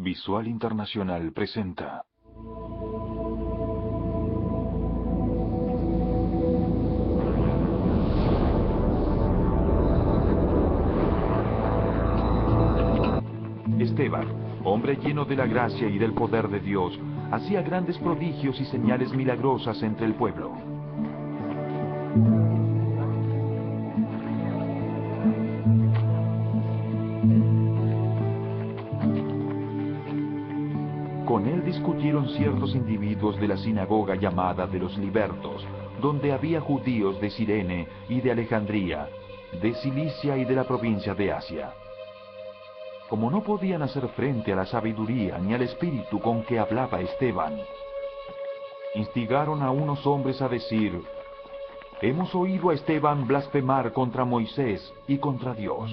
Visual Internacional presenta. Esteban, hombre lleno de la gracia y del poder de Dios, hacía grandes prodigios y señales milagrosas entre el pueblo. Con él discutieron ciertos individuos de la sinagoga llamada de los libertos, donde había judíos de Cirene y de Alejandría, de Cilicia y de la provincia de Asia. Como no podían hacer frente a la sabiduría ni al espíritu con que hablaba Esteban, instigaron a unos hombres a decir: «Hemos oído a Esteban blasfemar contra Moisés y contra Dios».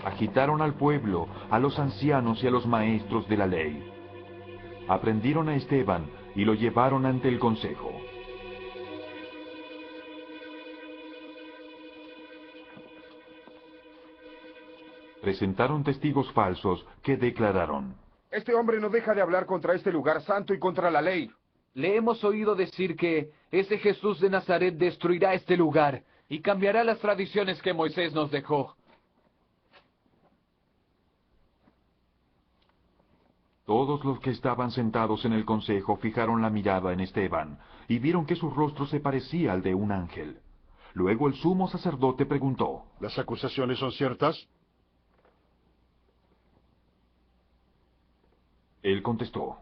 Agitaron al pueblo, a los ancianos y a los maestros de la ley. Aprendieron a Esteban y lo llevaron ante el consejo. Presentaron testigos falsos que declararon: Este hombre no deja de hablar contra este lugar santo y contra la ley. Le hemos oído decir que ese Jesús de Nazaret destruirá este lugar y cambiará las tradiciones que Moisés nos dejó. Todos los que estaban sentados en el consejo fijaron la mirada en Esteban y vieron que su rostro se parecía al de un ángel. Luego el sumo sacerdote preguntó: ¿Las acusaciones son ciertas? Él contestó: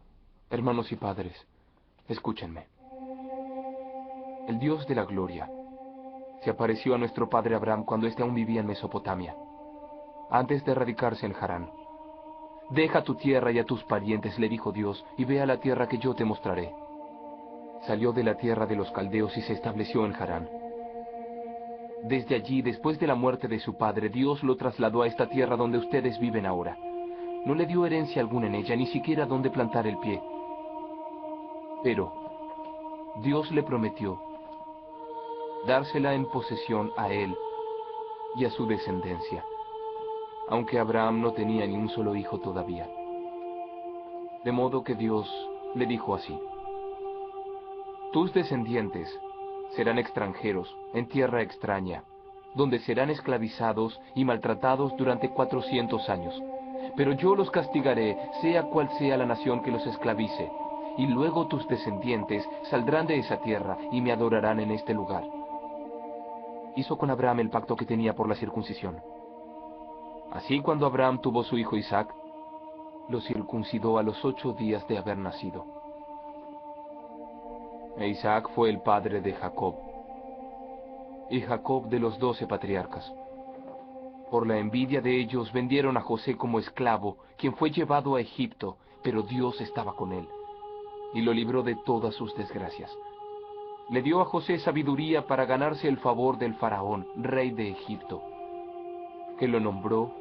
Hermanos y padres, escúchenme. El Dios de la gloria se apareció a nuestro padre Abraham cuando éste aún vivía en Mesopotamia, antes de radicarse en Harán. Deja tu tierra y a tus parientes, le dijo Dios, y ve a la tierra que yo te mostraré. Salió de la tierra de los caldeos y se estableció en Harán. Desde allí, después de la muerte de su padre, Dios lo trasladó a esta tierra donde ustedes viven ahora. No le dio herencia alguna en ella, ni siquiera donde plantar el pie. Pero Dios le prometió dársela en posesión a él y a su descendencia, aunque Abraham no tenía ni un solo hijo todavía. De modo que Dios le dijo así: tus descendientes serán extranjeros en tierra extraña, donde serán esclavizados y maltratados durante 400 años. Pero yo los castigaré, sea cual sea la nación que los esclavice, y luego tus descendientes saldrán de esa tierra y me adorarán en este lugar. Hizo con Abraham el pacto que tenía por la circuncisión. Así, cuando Abraham tuvo su hijo Isaac, lo circuncidó a los 8 días de haber nacido. E Isaac fue el padre de Jacob, y Jacob de los 12 patriarcas. Por la envidia de ellos vendieron a José como esclavo, quien fue llevado a Egipto, pero Dios estaba con él, y lo libró de todas sus desgracias. Le dio a José sabiduría para ganarse el favor del faraón, rey de Egipto, que lo nombró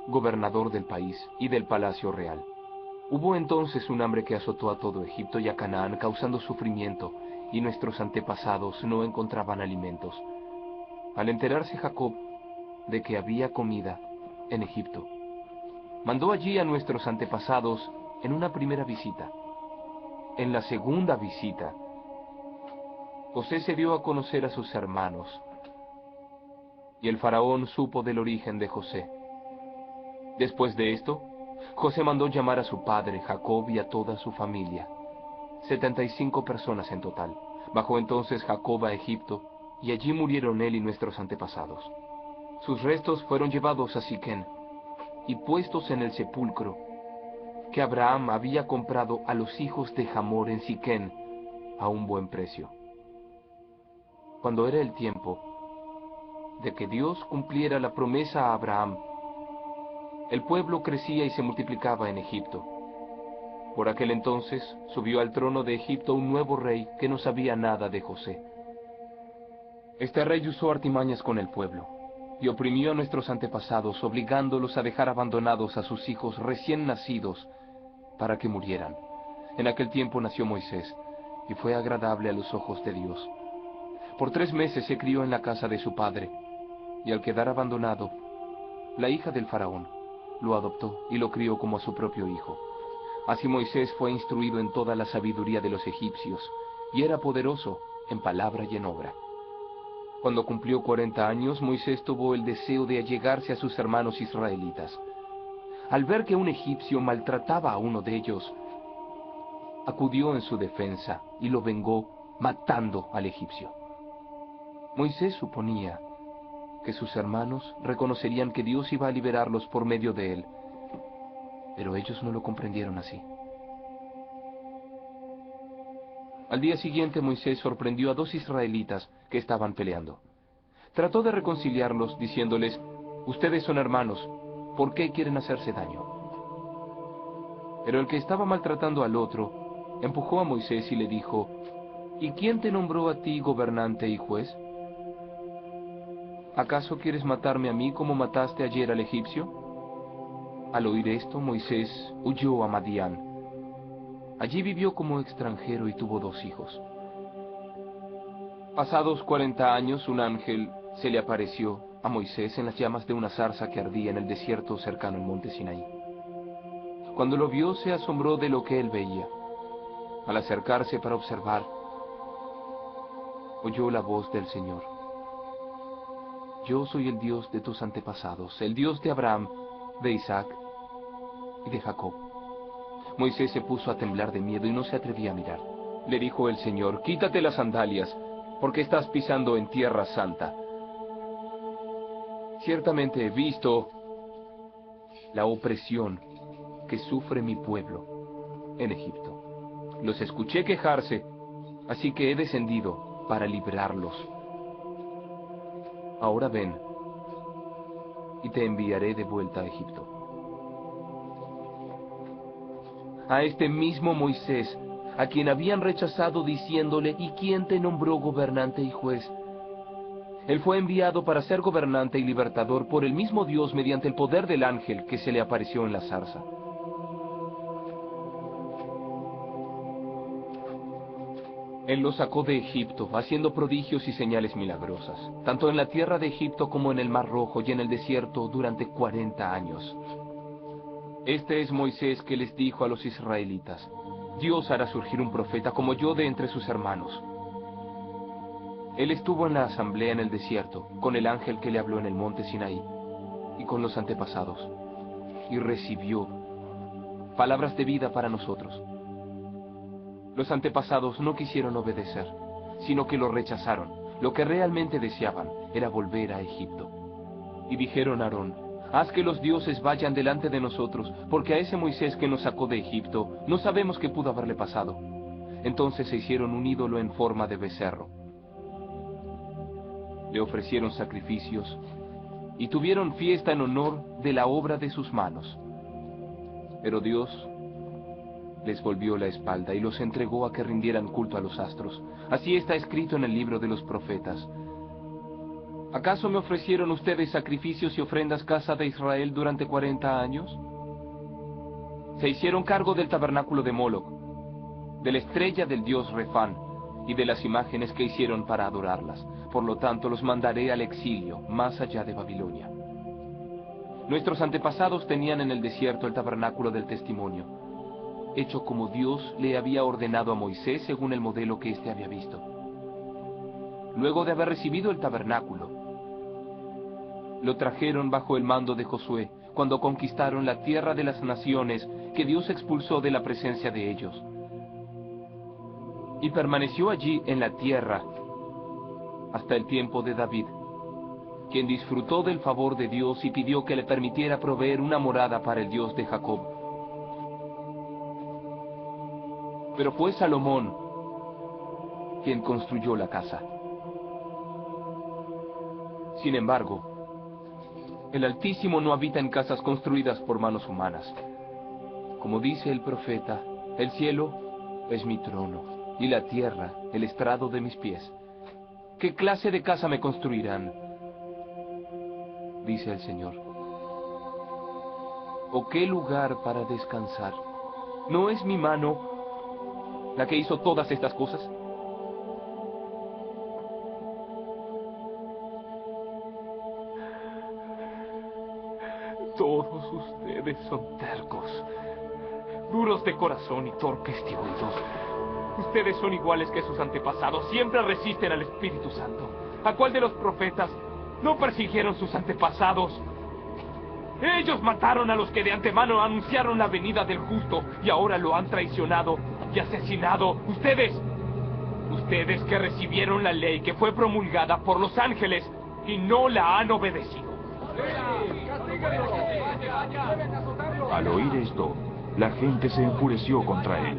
gobernador del país y del palacio real. Hubo entonces un hambre que azotó a todo Egipto y a Canaán, causando sufrimiento, y nuestros antepasados no encontraban alimentos. Al enterarse Jacob de que había comida en Egipto, mandó allí a nuestros antepasados en una primera visita. En la segunda visita, José se dio a conocer a sus hermanos, y el faraón supo del origen de José. Después de esto, José mandó llamar a su padre Jacob y a toda su familia, 75 personas en total. Bajó entonces Jacob a Egipto, y allí murieron él y nuestros antepasados. Sus restos fueron llevados a Siquén y puestos en el sepulcro que Abraham había comprado a los hijos de Hamor en Siquén a un buen precio. Cuando era el tiempo de que Dios cumpliera la promesa a Abraham, el pueblo crecía y se multiplicaba en Egipto. Por aquel entonces subió al trono de Egipto un nuevo rey que no sabía nada de José. Este rey usó artimañas con el pueblo y oprimió a nuestros antepasados, obligándolos a dejar abandonados a sus hijos recién nacidos para que murieran. En aquel tiempo nació Moisés y fue agradable a los ojos de Dios. Por 3 meses se crió en la casa de su padre, y al quedar abandonado, la hija del faraón lo adoptó y lo crió como a su propio hijo. Así Moisés fue instruido en toda la sabiduría de los egipcios, y era poderoso en palabra y en obra. Cuando cumplió 40 años, Moisés tuvo el deseo de allegarse a sus hermanos israelitas. Al ver que un egipcio maltrataba a uno de ellos, acudió en su defensa y lo vengó matando al egipcio. Moisés suponía que sus hermanos reconocerían que Dios iba a liberarlos por medio de él, pero ellos no lo comprendieron así. Al día siguiente Moisés sorprendió a 2 israelitas que estaban peleando. Trató de reconciliarlos diciéndoles: ustedes son hermanos, ¿por qué quieren hacerse daño? Pero el que estaba maltratando al otro empujó a Moisés y le dijo: ¿y quién te nombró a ti gobernante y juez? ¿Acaso quieres matarme a mí como mataste ayer al egipcio? Al oír esto, Moisés huyó a Madián. Allí vivió como extranjero y tuvo 2 hijos. Pasados 40 años, un ángel se le apareció a Moisés en las llamas de una zarza que ardía en el desierto cercano al monte Sinaí. Cuando lo vio, se asombró de lo que él veía. Al acercarse para observar, oyó la voz del Señor: yo soy el Dios de tus antepasados, el Dios de Abraham, de Isaac y de Jacob. Moisés se puso a temblar de miedo y no se atrevía a mirar. Le dijo el Señor: quítate las sandalias, porque estás pisando en tierra santa. Ciertamente he visto la opresión que sufre mi pueblo en Egipto. Los escuché quejarse, así que he descendido para librarlos. Ahora ven, y te enviaré de vuelta a Egipto. A este mismo Moisés, a quien habían rechazado diciéndole: ¿y quién te nombró gobernante y juez? Él fue enviado para ser gobernante y libertador por el mismo Dios mediante el poder del ángel que se le apareció en la zarza. Él los sacó de Egipto, haciendo prodigios y señales milagrosas, tanto en la tierra de Egipto como en el Mar Rojo y en el desierto durante 40 años. Este es Moisés que les dijo a los israelitas: Dios hará surgir un profeta como yo de entre sus hermanos. Él estuvo en la asamblea en el desierto, con el ángel que le habló en el monte Sinaí, y con los antepasados, y recibió palabras de vida para nosotros. Los antepasados no quisieron obedecer, sino que lo rechazaron. Lo que realmente deseaban era volver a Egipto. Y dijeron a Aarón: haz que los dioses vayan delante de nosotros, porque a ese Moisés que nos sacó de Egipto no sabemos qué pudo haberle pasado. Entonces se hicieron un ídolo en forma de becerro. Le ofrecieron sacrificios y tuvieron fiesta en honor de la obra de sus manos. Pero Dios les volvió la espalda y los entregó a que rindieran culto a los astros. Así está escrito en el libro de los profetas. ¿Acaso me ofrecieron ustedes sacrificios y ofrendas, casa de Israel, durante 40 años? Se hicieron cargo del tabernáculo de Moloc, de la estrella del dios Refán y de las imágenes que hicieron para adorarlas. Por lo tanto, los mandaré al exilio, más allá de Babilonia. Nuestros antepasados tenían en el desierto el tabernáculo del testimonio, hecho como Dios le había ordenado a Moisés según el modelo que éste había visto. Luego de haber recibido el tabernáculo, lo trajeron bajo el mando de Josué, cuando conquistaron la tierra de las naciones que Dios expulsó de la presencia de ellos. Y permaneció allí en la tierra hasta el tiempo de David, quien disfrutó del favor de Dios y pidió que le permitiera proveer una morada para el Dios de Jacob. Pero fue Salomón quien construyó la casa. Sin embargo, el Altísimo no habita en casas construidas por manos humanas. Como dice el profeta: el cielo es mi trono y la tierra el estrado de mis pies. ¿Qué clase de casa me construirán?, dice el Señor. ¿O qué lugar para descansar? ¿No es mi mano la que hizo todas estas cosas? Todos ustedes son tercos, duros de corazón y torpes de oídos. Ustedes son iguales que sus antepasados, siempre resisten al Espíritu Santo. ¿A cuál de los profetas no persiguieron sus antepasados? Ellos mataron a los que de antemano anunciaron la venida del justo y ahora lo han traicionado y asesinado. Ustedes que recibieron la ley que fue promulgada por los ángeles y no la han obedecido. Al oír esto, la gente se enfureció contra él.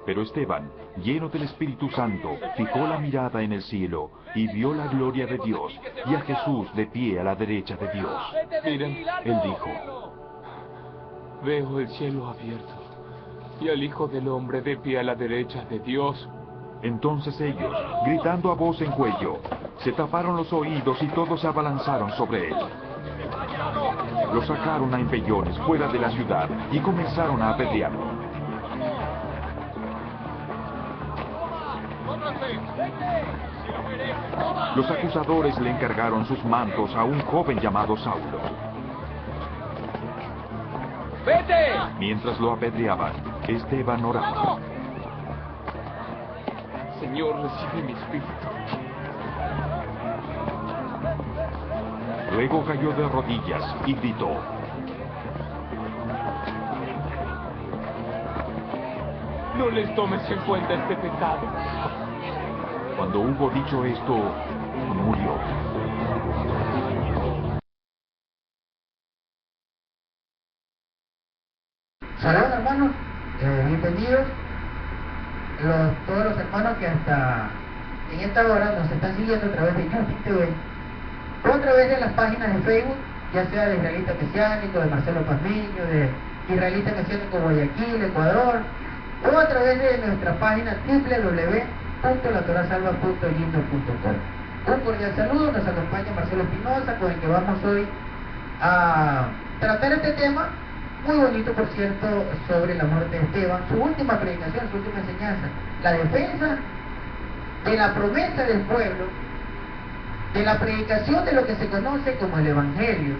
Pero Esteban, lleno del Espíritu Santo, fijó la mirada en el cielo y vio la gloria de Dios y a Jesús de pie a la derecha de Dios. Miren, Él dijo: veo el cielo abierto y al Hijo del Hombre de pie a la derecha de Dios. Entonces ellos, gritando a voz en cuello, se taparon los oídos y todos se abalanzaron sobre él. Lo sacaron a empellones fuera de la ciudad y comenzaron a apedrearlo. Los acusadores le encargaron sus mantos a un joven llamado Saulo. ¡Vete! Mientras lo apedreaban, Esteban oraba. Señor, recibe mi espíritu. Luego cayó de rodillas y gritó: No les tomes en cuenta este pecado. Cuando hubo dicho esto, murió. Saludos, hermanos, bienvenidos todos los hermanos que hasta en esta hora nos están siguiendo a través de YouTube TV o a través de las páginas de Facebook, ya sea de Israelita Mesiánico, de Marcelo Pazmiño, de Israelita Mesiánico Guayaquil, Ecuador, o a través de nuestra página www.latorasalva.lindo.com. Un cordial saludo, nos acompaña Marcelo Espinosa, con el que vamos hoy a tratar este tema muy bonito, por cierto, sobre la muerte de Esteban, su última predicación, su última enseñanza, la defensa de la promesa del pueblo, de la predicación de lo que se conoce como el Evangelio,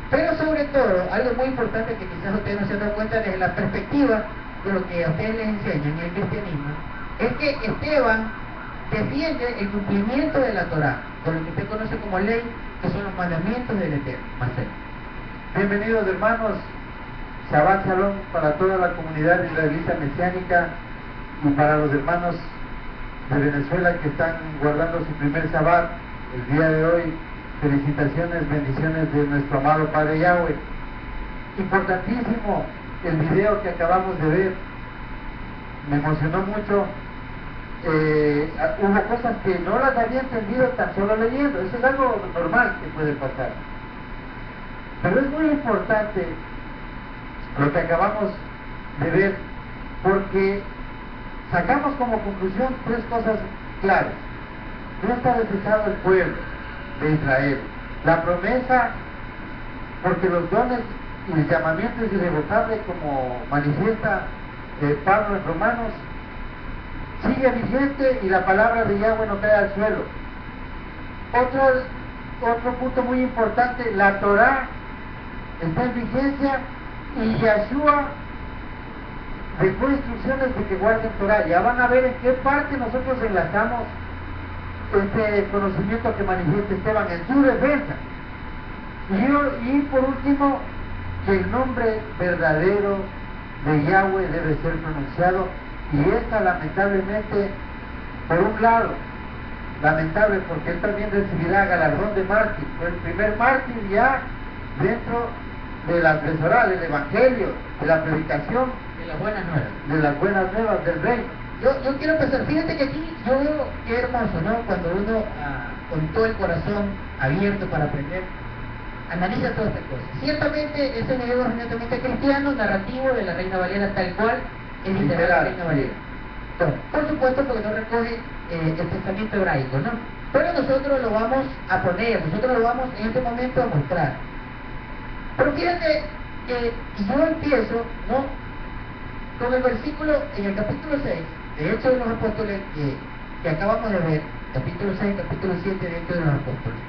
pero sobre todo, algo muy importante que quizás ustedes no se han dado cuenta desde la perspectiva de lo que a ustedes les enseñan en el cristianismo, es que Esteban defiende el cumplimiento de la Torá, por lo que usted conoce como ley, que son los mandamientos del Eterno. Marcelo. Bienvenidos, hermanos. Shabbat Shalom para toda la comunidad israelita mesiánica y para los hermanos de Venezuela que están guardando su primer Shabbat el día de hoy. Felicitaciones, bendiciones de nuestro amado Padre Yahweh. Importantísimo el video que acabamos de ver, me emocionó mucho. Hubo cosas que no las había entendido tan solo leyendo. Eso es algo normal que puede pasar, pero es muy importante lo que acabamos de ver, porque sacamos como conclusión tres cosas claras. No está desechado el pueblo de Israel. La promesa, porque los dones y el llamamiento es irrevocable, como manifiesta Pablo en Romanos, sigue vigente y la palabra de Yahweh no cae al suelo. Otro punto muy importante, la Torá está en vigencia y Yahshua dejó instrucciones de que guarden Torá. Ya van a ver en qué parte nosotros enlazamos este conocimiento que manifiesta Esteban en su defensa. Y por último, que el nombre verdadero de Yahweh debe ser pronunciado, y esta lamentablemente, por un lado, lamentable porque él también recibirá galardón de mártir, fue el primer mártir ya dentro de la asesoría del Evangelio, de la predicación, De las buenas nuevas. de las buenas nuevas del reino. Yo quiero pensar, fíjate que aquí yo veo qué hermoso, ¿no? Cuando uno con todo el corazón abierto para aprender, analiza todas estas cosas. Ciertamente es un video netamente cristiano, narrativo de la Reina Valera, tal cual es literal de la Reina Valera. Entonces, por supuesto, porque no recoge el pensamiento hebraico, ¿no? Pero nosotros lo vamos a poner, nosotros lo vamos en este momento a mostrar. Pero fíjate, yo empiezo, ¿no?, con el versículo en el capítulo 6 de Hechos de los Apóstoles, que acabamos de ver, capítulo 6, capítulo 7 de Hechos de los Apóstoles.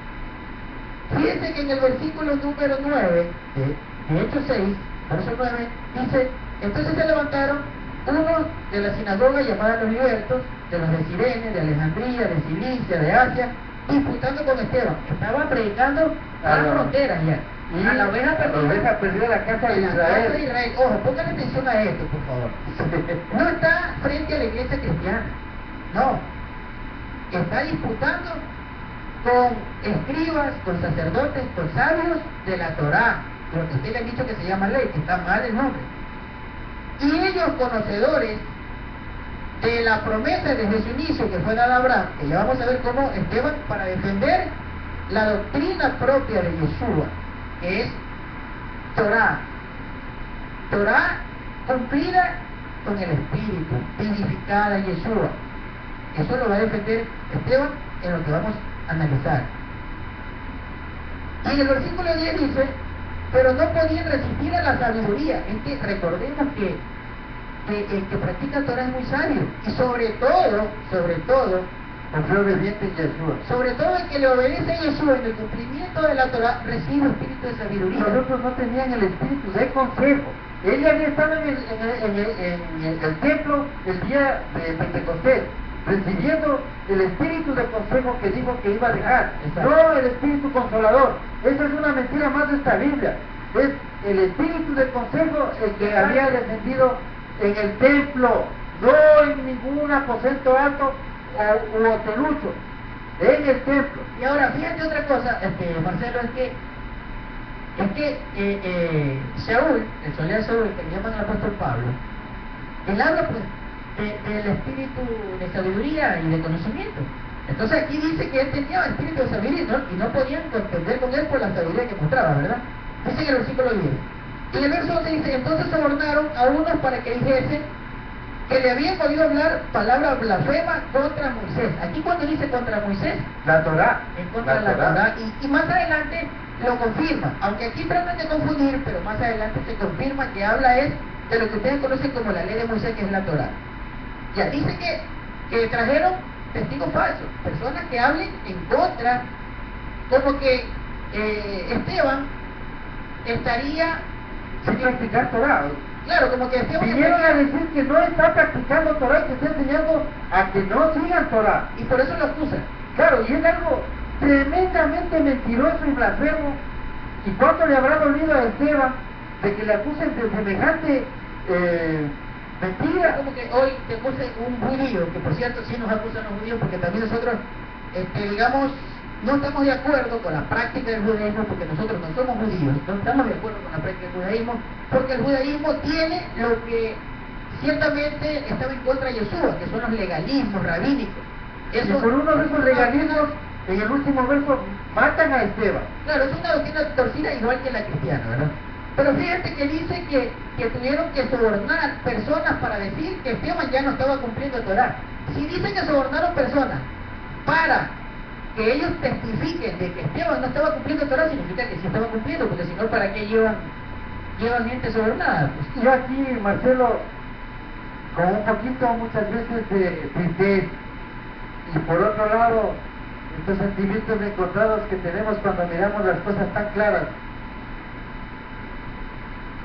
Fíjense que en el versículo número 9 de Hechos 6, verso 9, dice: entonces se levantaron unos de la sinagoga llamada los libertos, de los de Cirene, de Alejandría, de Cilicia, de Asia, disputando con Esteban. Estaba predicando a las fronteras ya. A la oveja perdida de la casa de Israel. Ojo, pongan atención a esto, por favor. No está frente a la iglesia cristiana. No. Está disputando con escribas, con sacerdotes, con sabios de la Torá, lo que usted le ha dicho que se llama ley, que está mal el nombre. Y ellos, conocedores de la promesa desde su inicio que fue dada a Abraham, que ya vamos a ver cómo Esteban, para defender la doctrina propia de Yeshua, que es Torá. Torá cumplida con el Espíritu, vivificada en Yeshua. Eso lo va a defender Esteban en lo que vamos a analizar. Y en el versículo 10 dice: pero no podían resistir a la sabiduría. Es que recordemos que el que practica Torah es muy sabio. Y sobre todo, confía obediente en Yeshua. sobre todo el que le obedece a Yeshua en el cumplimiento de la Torah, recibe espíritu de sabiduría. Nosotros no tenían el espíritu de consejo. Ella había estado en el templo el día de Pentecostés, recibiendo el espíritu de consejo que dijo que iba a dejar. Exacto. No el espíritu consolador. Esa es una mentira más de esta Biblia. Es el espíritu de consejo el que había descendido en el templo, no en ningún aposento alto u hotelucho, en el templo. Y ahora, fíjate otra cosa, Marcelo, es que Saúl, el soldado Saúl, que le llaman al apóstol Pablo, él habla pues del espíritu de sabiduría y de conocimiento. Entonces aquí dice que él tenía espíritu de sabiduría y no podían contender con él por la sabiduría que mostraba, ¿verdad? Dice en el versículo 10. Y en el verso 11 dice: entonces sobornaron a unos para que dijesen que le habían oído hablar palabras blasfemas contra Moisés. Aquí cuando dice contra Moisés, La Torá. en contra de la Torá, y más adelante lo confirma, aunque aquí tratan de confundir, pero más adelante se confirma que habla es de lo que ustedes conocen como la ley de Moisés, que es la Torá. Ya dice que trajeron testigos falsos, personas que hablen en contra, como que Esteban estaría Sin practicar Torá. claro, como que Esteban Vinieron a estaría, decir que no está practicando Torá, que está enseñando a que no sigan Torá. y por eso lo acusan. Claro, y es algo tremendamente mentiroso y blasfemo. ¿Y cuánto le habrá dolido a Esteban de que le acusen de semejante mentira? Como que hoy te acuse un judío, que por cierto sí nos acusan los judíos, porque también nosotros, digamos, no estamos de acuerdo con la práctica del judaísmo, porque nosotros no somos judíos, no estamos de acuerdo con la práctica del judaísmo, porque el judaísmo tiene lo que ciertamente estaba en contra de Yeshua, que son los legalismos rabínicos. Y por uno de esos legalismos, en el último verso, matan a Esteban. Claro, es una doctrina torcida igual que la cristiana, ¿verdad? Pero fíjate que dice que tuvieron que sobornar personas para decir que Esteban ya no estaba cumpliendo Torá. Si dicen que sobornaron personas para que ellos testifiquen de que Esteban no estaba cumpliendo Torá, significa que sí estaba cumpliendo, porque si no, ¿para qué llevan gente sobornada? Pues, Yo aquí, Marcelo, con un poquito muchas veces de tristeza, y por otro lado, estos sentimientos encontrados que tenemos cuando miramos las cosas tan claras.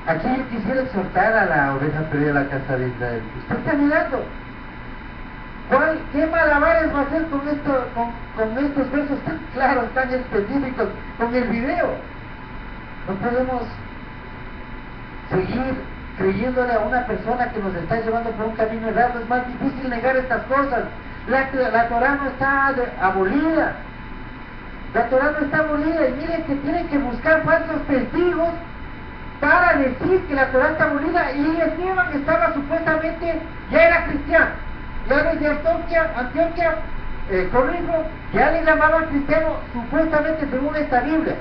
Aquí yo quisiera exhortar a la oveja perdida de la casa de Israel. Usted está mirando. ¿Qué malabares va a hacer con estos versos tan claros, tan específicos, con el video? No podemos seguir creyéndole a una persona que nos está llevando por un camino errado. Es más difícil negar estas cosas. La Torá no está abolida. La Torá no está abolida. Y miren que tienen que buscar falsos testigos para decir que la Torá está abolida. Y Esteban estaba supuestamente, ya era cristiano. Ya desde Antioquia, Corinto, ya le llamaban cristiano supuestamente según esta Biblia.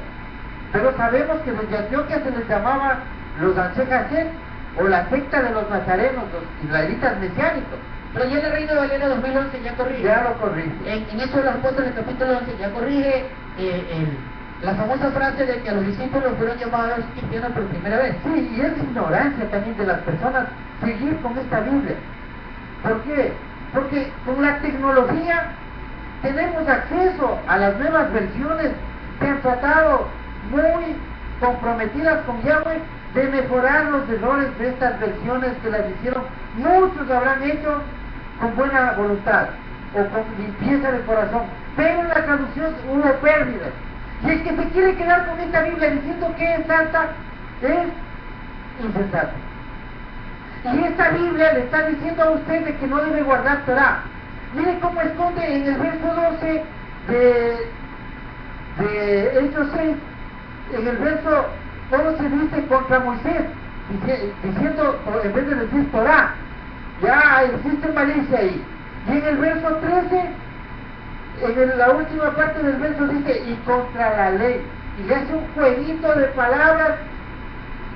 Pero sabemos que desde Antioquia se les llamaba los Anshe-Hashem, o la secta de los nazarenos, los israelitas mesiánicos. pero ya el Reino de Valera 2011 ya corrige. Ya lo corrige. En Hechos de los Apóstoles, capítulo 11, ya corrige la famosa frase de que a los discípulos fueron llamados cristianos por primera vez. Sí, y es ignorancia también de las personas seguir con esta Biblia. ¿Por qué? porque con la tecnología tenemos acceso a las nuevas versiones que han tratado muy comprometidas con Yahweh de mejorar los errores de estas versiones que las hicieron. Muchos lo habrán hecho con buena voluntad o con limpieza de corazón, pero en la traducción hubo pérdidas. Y el que se quiere quedar con esta Biblia diciendo que es santa es insensato. Y esta Biblia le está diciendo a usted de que no debe guardar Torah. Mire cómo esconde en el verso 12 de Hechos 6, en el verso 11 dice contra Moisés, diciendo, en vez de decir Torah, ya existe malicia ahí. Y en el verso 13, en la última parte del verso dice, y contra la ley. Y hace un jueguito de palabras,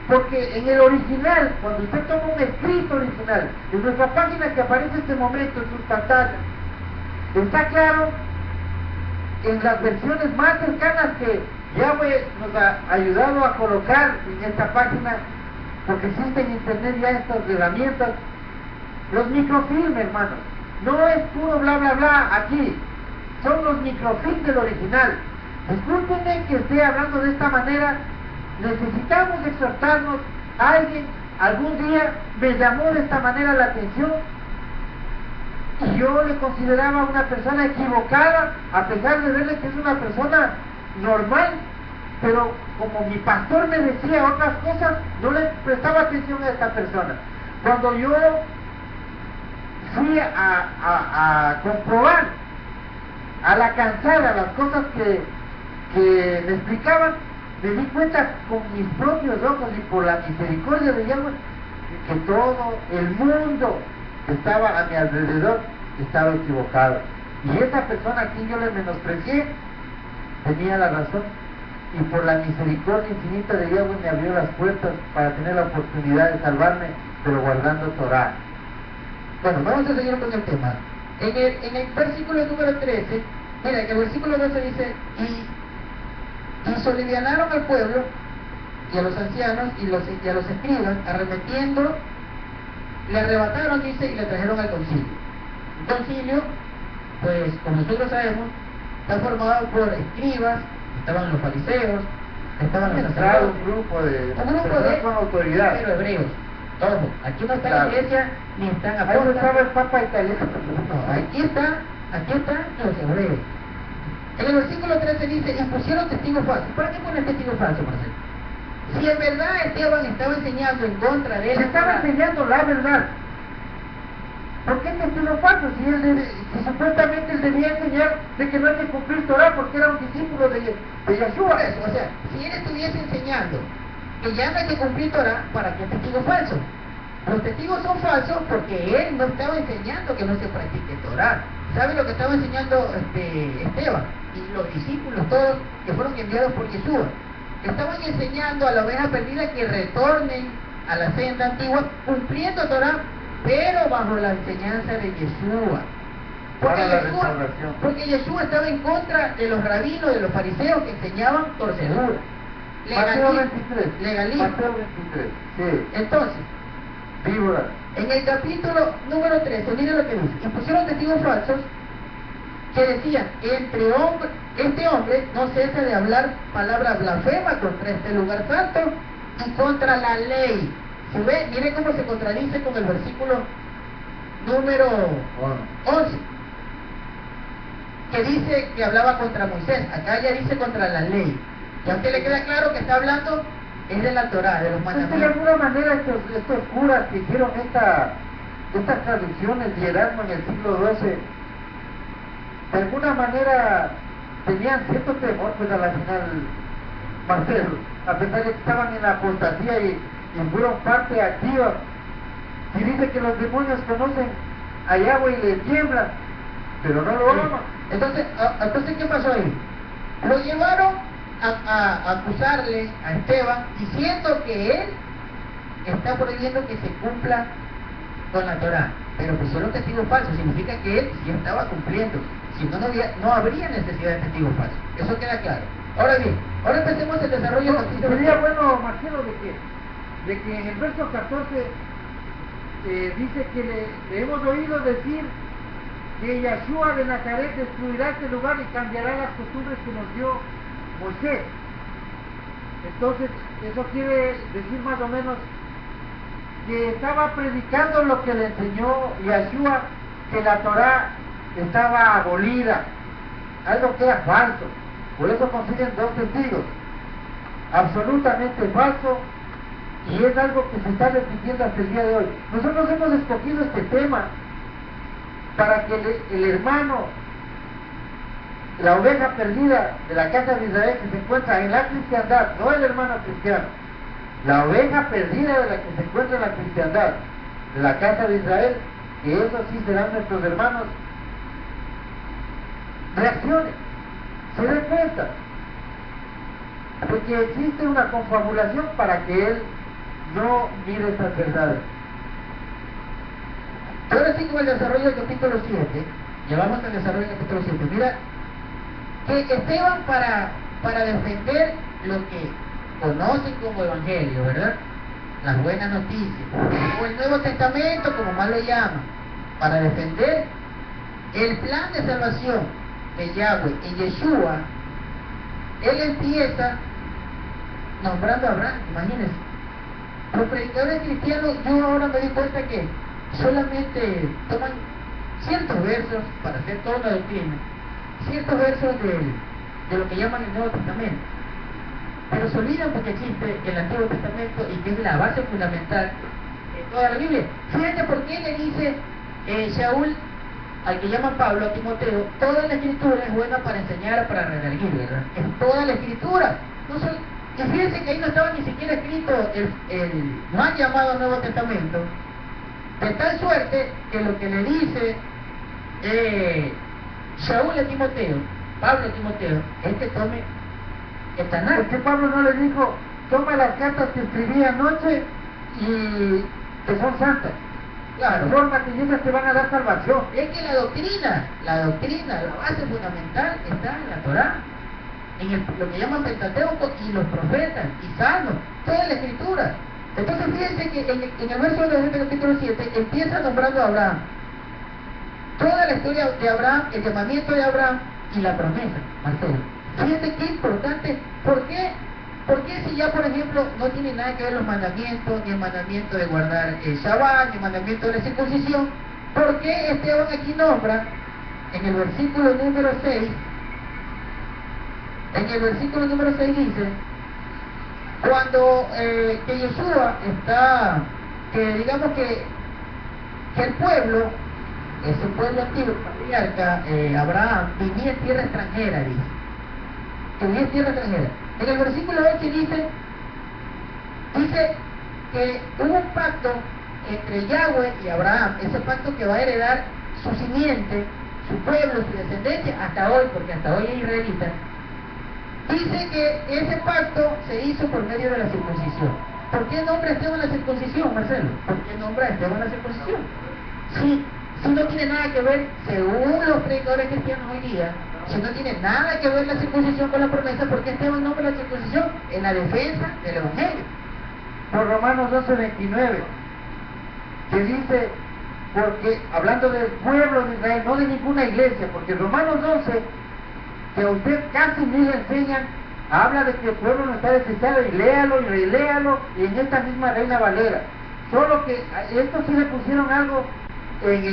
porque en el original, cuando usted toma un escrito original, en nuestra página que aparece en este momento en sus pantallas, está claro, en las versiones más cercanas que Yahweh nos ha ayudado a colocar en esta página, porque existe en internet ya estas herramientas, los microfilms, hermanos, no es puro bla bla bla aquí, son los microfilms del original. Discúlpenme que esté hablando de esta manera, necesitamos exhortarnos. Alguien algún día me llamó de esta manera la atención y yo le consideraba una persona equivocada, a pesar de verle que es una persona normal, pero como mi pastor me decía otras cosas, no le prestaba atención a esta persona. Cuando yo fui a comprobar a la cansada las cosas que me explicaban, me di cuenta con mis propios ojos y por la misericordia de Yahweh que todo el mundo que estaba a mi alrededor estaba equivocado. Y esa persona a quien yo le menosprecié tenía la razón, y por la misericordia infinita de Yahweh me abrió las puertas para tener la oportunidad de salvarme, pero guardando Torah. Bueno, vamos a seguir con el tema. En el versículo número 13, mira, en el versículo 12 dice, y solivianaron al pueblo y a los ancianos y a los escribas, arremetiendo, le arrebataron, dice, y le trajeron al concilio. Un concilio, pues, como nosotros sabemos, está formado por escribas, estaban los fariseos, estaban los sacerdotes, un grupo de con autoridad, pero hebreos. Ojo, aquí no está la iglesia, ni están ahí no apóstoles. estaba el Papa italiano. No, aquí están los hebreos. En el versículo 13 dice, impusieron testigos falsos. ¿Para qué ponen testigos falsos, Marcelo? Si en verdad Esteban estaba enseñando en contra de él, estaba enseñando la verdad. ¿Por qué testigo falso? Si supuestamente él debía enseñar de que no hay que cumplir Torah porque era un discípulo de Yeshua. Eso, o sea, si él estuviese enseñando que ya no hay que cumplir Torah, ¿para qué testigo falso? Los testigos son falsos porque él no estaba enseñando que no se practique Torah. ¿Sabe lo que estaba enseñando Esteban? Y los discípulos todos que fueron enviados por Yeshua. Estaban enseñando a la oveja perdida que retornen a la senda antigua cumpliendo Torah, pero bajo la enseñanza de Yeshua. Porque Yeshua estaba en contra de los rabinos, de los fariseos que enseñaban torcedura. Mateo 23. Legalismo. Mateo 23. Sí. Entonces, víbora. En el capítulo número 13, miren lo que dice. Impusieron testigos falsos que decían, este hombre no cesa de hablar palabras blasfemas contra este lugar santo y contra la ley. Si ve, miren cómo se contradice con el versículo número 11, que dice que hablaba contra Moisés. Acá ya dice contra la ley. ¿Y a usted le queda claro que está hablando? Es de la Torah, de los mandamientos. De alguna manera estos curas que hicieron estas traducciones de Erasmo en el siglo XII, de alguna manera tenían cierto temor, pues a la final, Marcelo, a pesar de que estaban en la apostasía y fueron parte activa. Y dice que los demonios conocen a Yahweh y le tiemblan, pero no lo aman. Entonces, ¿qué pasó ahí? Lo llevaron a acusarle a Esteban diciendo que él está prohibiendo que se cumpla con la Torah, pero pusieron testigos falsos. Significa que él sí estaba cumpliendo, si no, no habría necesidad de testigos falsos. Eso queda claro. Ahora bien, ahora empecemos el desarrollo de los sería bueno, Marcelo, de que en el verso 14 dice que le hemos oído decir que Yeshua de Nazaret destruirá este lugar y cambiará las costumbres que nos dio Moisés. Entonces, eso quiere decir más o menos que estaba predicando lo que le enseñó Yeshua, que la Torá estaba abolida, algo que era falso. Por eso consiguen dos testigos, absolutamente falso, y es algo que se está repitiendo hasta el día de hoy. Nosotros hemos escogido este tema para que el hermano, la oveja perdida de la casa de Israel que se encuentra en la cristiandad, no el hermano cristiano, la oveja perdida de la que se encuentra en la cristiandad de la casa de Israel, que esos sí serán nuestros hermanos, reaccionen, se den cuenta, porque existe una confabulación para que él no mire estas verdades. Ahora sí, con el desarrollo del capítulo 7, llevamos al desarrollo del capítulo 7. Mira, que Esteban para defender lo que conocen como evangelio, ¿verdad? Las buenas noticias, o el Nuevo Testamento, como más lo llaman, para defender el plan de salvación de Yahweh y Yeshua, él empieza nombrando a Abraham, imagínense. Los predicadores cristianos, yo ahora me di cuenta que solamente toman ciertos versos para hacer toda una doctrina, ciertos versos de lo que llaman el Nuevo Testamento, pero se olvidan porque existe el Antiguo Testamento y que es la base fundamental de toda la Biblia. Fíjate por qué le dice Shaul al que llaman Pablo a Timoteo: toda la escritura es buena para enseñar, para redarguir, ¿verdad? Es toda la escritura. Y fíjense que ahí no estaba ni siquiera escrito el mal llamado Nuevo Testamento, de tal suerte que lo que le dice Shaul a Timoteo, Pablo a Timoteo, es que tome esta nave. Porque Pablo no le dijo, toma las cartas que escribí anoche y que son santas. Claro. De forma que ellas te van a dar salvación. Es que la doctrina, la base fundamental está en la Torá, en lo que llaman Pentateuco y los profetas y Salmos, toda la escritura. Entonces fíjense que en el verso del capítulo 7 empieza nombrando a Abraham. Toda la historia de Abraham, el llamamiento de Abraham y la promesa, Marcelo. Fíjense qué importante. ¿Por qué? Porque si ya, por ejemplo, no tiene nada que ver los mandamientos, ni el mandamiento de guardar el Shabbat, ni el mandamiento de la circuncisión, ¿por qué Esteban aquí nombra en el versículo número 6? En el versículo número 6 dice, cuando que Yeshua está, que digamos que el pueblo, ese pueblo antiguo, patriarca, Abraham, vivía en tierra extranjera, dice. Que vivía en tierra extranjera. En el versículo 8 dice que hubo un pacto entre Yahweh y Abraham, ese pacto que va a heredar su simiente, su pueblo, su descendencia, hasta hoy, porque hasta hoy es israelita. Dice que ese pacto se hizo por medio de la circuncisión. ¿Por qué nombra Esteban la circuncisión, Marcelo? ¿Por qué nombra Esteban la circuncisión? Si no tiene nada que ver, según los predicadores cristianos hoy día, si no tiene nada que ver la circuncisión con la promesa, ¿por qué Esteban nombra la circuncisión? En la defensa del Evangelio. Por Romanos 12:29, que dice, porque hablando del pueblo de Israel, no de ninguna iglesia, porque Romanos 12, que a usted casi ni le enseñan, habla de que el pueblo no está desechado, y léalo y reléalo, y en esta misma Reina Valera. Solo que esto sí le pusieron algo en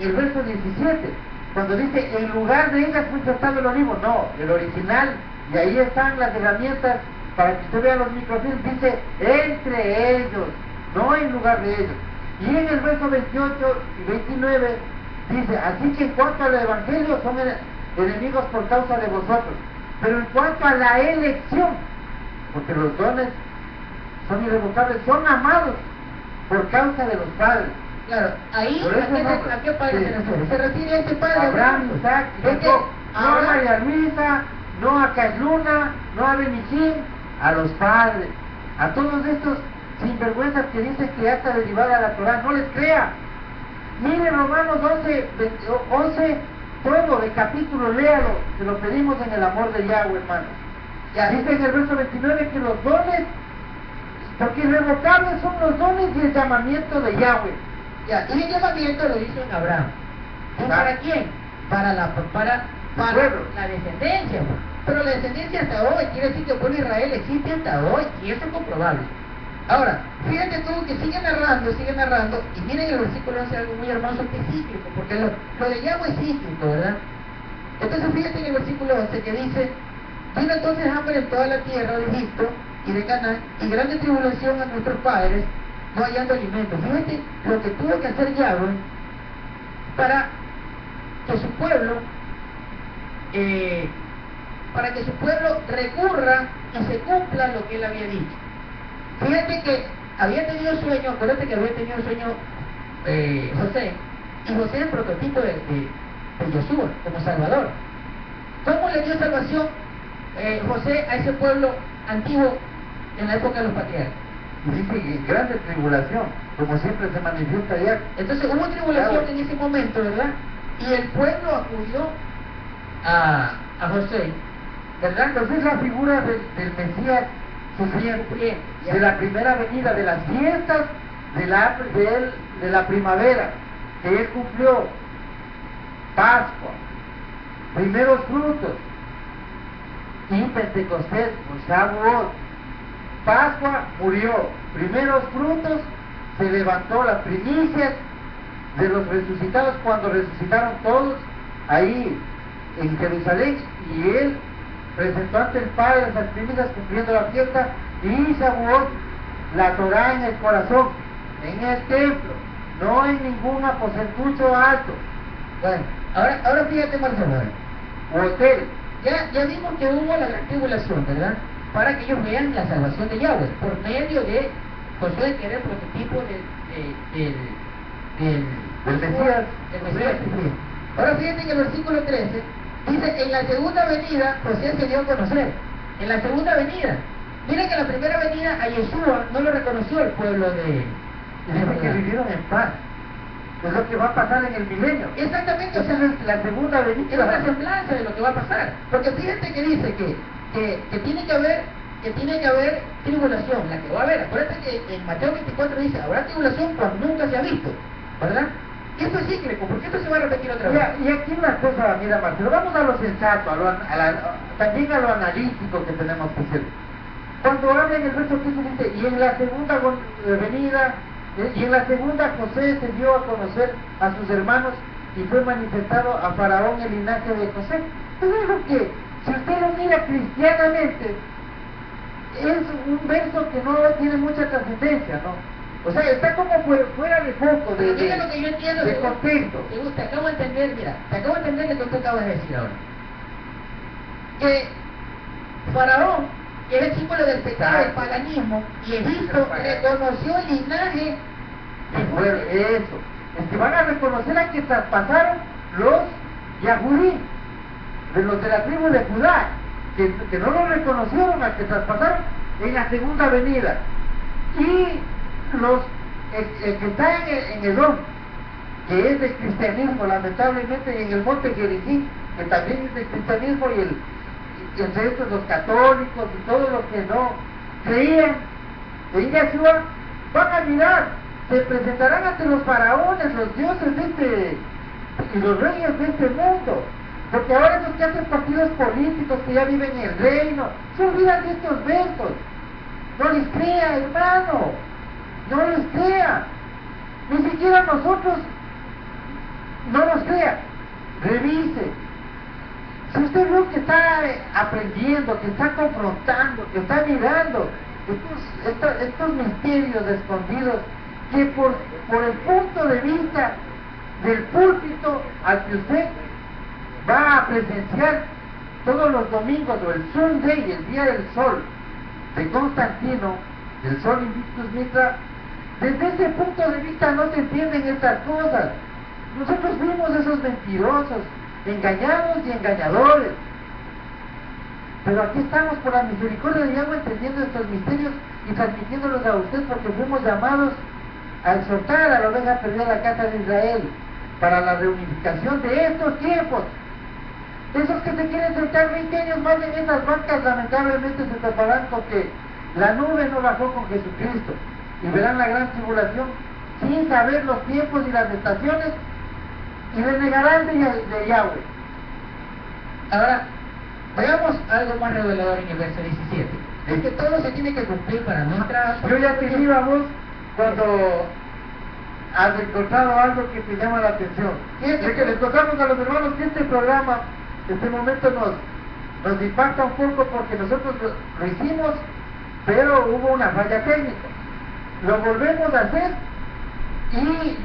el verso 17, cuando dice, en lugar de ellas fue tratado el olivo. No, el original, y ahí están las herramientas para que usted vea los microfilms, dice, entre ellos, no en lugar de ellos. Y en el verso 28 y 29 dice, así que en cuanto al evangelio son enemigos por causa de vosotros, pero en cuanto a la elección, porque los dones son irrevocables, son amados por causa de los padres. Claro, ahí, ¿a qué padre se refiere? Se refiere a este padre. Abraham, Isaac y Jacob. No a María Luisa, no a Casluna, no a Benichín, a los padres, a todos estos sinvergüenzas que dicen que ya está derivada la Torah. No les crea. Mire Romanos 11, todo el capítulo, léalo, se lo pedimos en el amor de Yahweh, hermano. Ya dice en el verso 29 que los dones, porque irrevocables son los dones y el llamamiento de Yahweh. Ya, y el llamamiento lo hizo en Abraham. ¿Y para quién? Para Pueblo. la descendencia. Pero la descendencia hasta hoy, quiere decir que el pueblo de Israel existe hasta hoy, y eso es comprobable. Ahora, fíjate tú que sigue narrando, y miren el versículo 11 algo muy hermoso que es cíclico, porque lo de Yahweh es cíclico, ¿verdad? Entonces fíjate en el versículo 11 que dice: vino entonces hambre en toda la tierra de Egipto y de Canaán, y grande tribulación a nuestros padres, no hallando alimento. Fíjate lo que tuvo que hacer Yahweh para que su pueblo recurra y se cumpla lo que él había dicho. Fíjate que había tenido sueño, acuérdate que había tenido sueño José, y José es el prototipo de Josué como Salvador. ¿Cómo le dio salvación José a ese pueblo antiguo en la época de los patriarcas? Y dice, y grande tribulación, como siempre se manifiesta allá. Entonces hubo tribulación en ese momento, ¿verdad? Y el pueblo acudió a José, ¿verdad? Entonces la figura del Mesías sufriente, de la primera venida, de las fiestas de la primavera, que él cumplió, Pascua, primeros frutos, y Pentecostés, Shavuot. Pascua murió, primeros frutos, se levantó las primicias de los resucitados cuando resucitaron todos ahí en Jerusalén, y él presentó ante el Padre esas primicias cumpliendo la fiesta, y Shavuot, la Torá en el corazón, en el templo, no en ningún aposentucho alto. Bueno, ahora fíjate, Marcelo, Hotel. ya vimos que hubo la gran tribulación, ¿verdad? Para que ellos vean la salvación de Yahweh, por medio de Josué, que era el prototipo del Mesías. Ahora fíjate que el versículo 13 dice: en la segunda venida José se dio a conocer. En la segunda venida. Mira que en la primera venida a Yeshua no lo reconoció el pueblo de Dice que vivieron en paz. Es lo que va a pasar en el milenio. Exactamente, o sea, la segunda venida es una semblanza de lo que va a pasar. Porque fíjate que dice que tiene que haber tribulación, la que va a haber. Acuérdate que en Mateo 24 dice: habrá tribulación cuando nunca se ha visto, ¿verdad? Y esto es cíclico, porque esto se va a repetir otra vez. Y aquí una cosa, mira, Marcelo, vamos a lo sensato, también a lo analítico que tenemos que hacer. Cuando habla en el verso 15 dice: y en la segunda venida, y en la segunda José se dio a conocer a sus hermanos y fue manifestado a Faraón el linaje de José. Es algo que, si usted lo mira cristianamente, es un verso que no tiene mucha trascendencia, ¿no? O sea, está como fuera de foco, Pero mira lo que yo entiendo, de contexto. Te acabo de entender, mira, te acabo de entender lo que tú acabas de decir ahora. Que Faraón es el símbolo del pecado, del paganismo, y Egipto reconoció el linaje del pueblo. Eso, es que van a reconocer a que traspasaron los Yahudí, de los de la tribu de Judá, que no lo reconocieron, a que traspasaron en la segunda venida. Y el que está en Edom, que es del cristianismo, lamentablemente, en el monte Gerizim, que también es del cristianismo, y entre estos los católicos y todos los que no creían en Yeshua, van a mirar, se presentarán ante los faraones, los dioses y los reyes de este mundo, porque ahora esos que hacen partidos políticos que ya viven en el reino, se olvidan de estos versos. No les crea, hermano, no les crea, ni siquiera nosotros, no nos crea, revise. Si usted ve que está aprendiendo, que está confrontando, que está mirando estos misterios escondidos, que por el punto de vista del púlpito al que usted va a presenciar todos los domingos, o el Sunday, el día del sol de Constantino, el sol Invictus Mitra, desde ese punto de vista no se entienden estas cosas. Nosotros fuimos esos mentirosos, engañados y engañadores, pero aquí estamos por la misericordia de Yahweh entendiendo estos misterios y transmitiéndolos a usted, porque fuimos llamados a exhortar a la oveja perdida de la casa de Israel para la reunificación de estos tiempos. Esos que se quieren sentar 20 años más en esas bancas, lamentablemente se toparán con que la nube no bajó con Jesucristo y verán la gran tribulación sin saber los tiempos y las estaciones y renegarán de Yahweh. Ahora, veamos algo más revelador en el verso 17. Es que todo se tiene que cumplir para nuestra... Yo ya te iba vos cuando has encontrado algo que te llama la atención. Fíjate que les contamos a los hermanos que este programa, este momento nos impacta un poco porque nosotros lo hicimos, pero hubo una falla técnica. Lo volvemos a hacer y